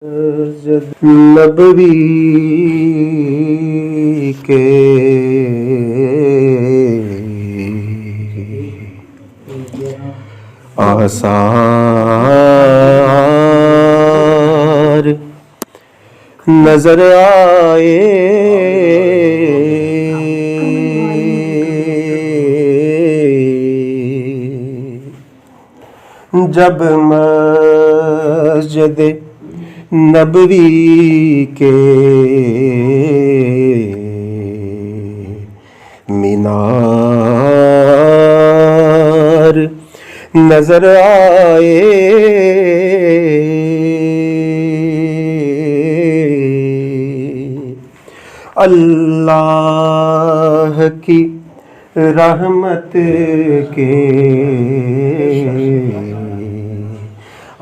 نبوی کے آثار نظر آئے، جب مسجد نبوی کے مینار نظر آئے، اللہ کی رحمت کے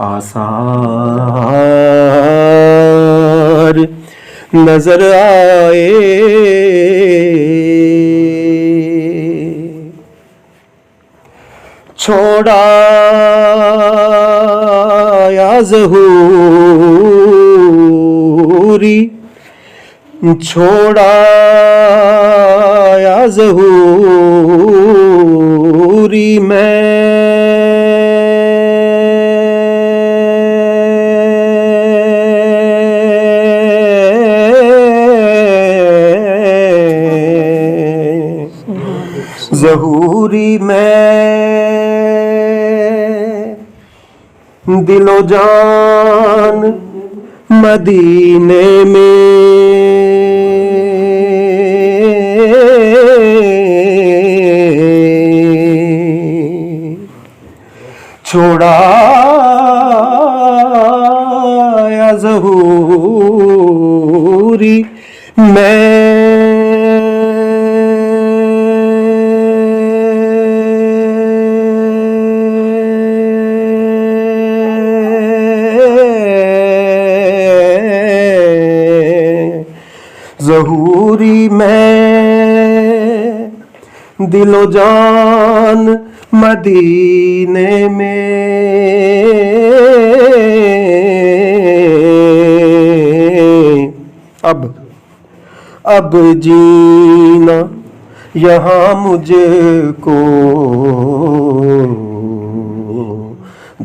آثار نظر آئے، چھوڑا یا ظہوری، چھوڑا یا ظہوری میں ظہوری میں دل و جان مدینے میں، چھوڑا یا ظہوری میں ظہوری میں دل و جان مدینے میں، اب جینا یہاں مجھ کو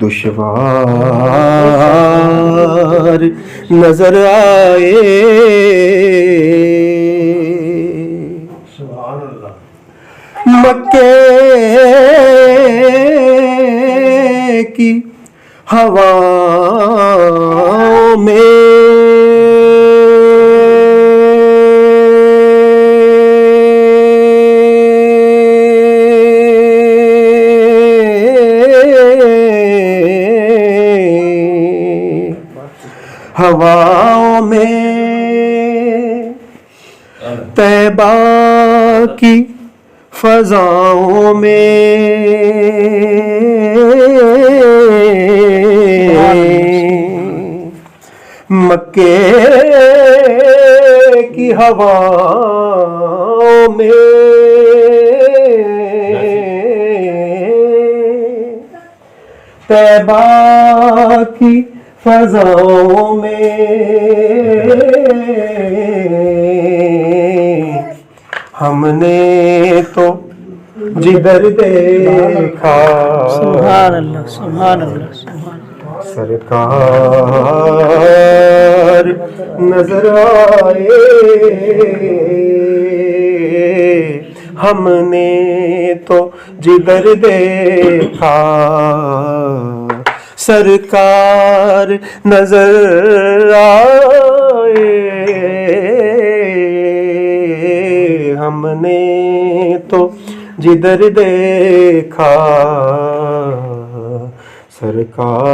دشوار نظر آئے، مکے کی ہواؤں میں طیبہ کی فضاؤں میں مکے کی ہواؤں میں طیبہ کی فضاؤں میں ہم نے تو جدھر دیکھا سبحان اللہ سبحان اللہ سبحان اللہ سرکار نظر آئے، ہم نے تو جدھر دیکھا سرکار نظر آئے، ہم نے تو جدھر دیکھا سرکار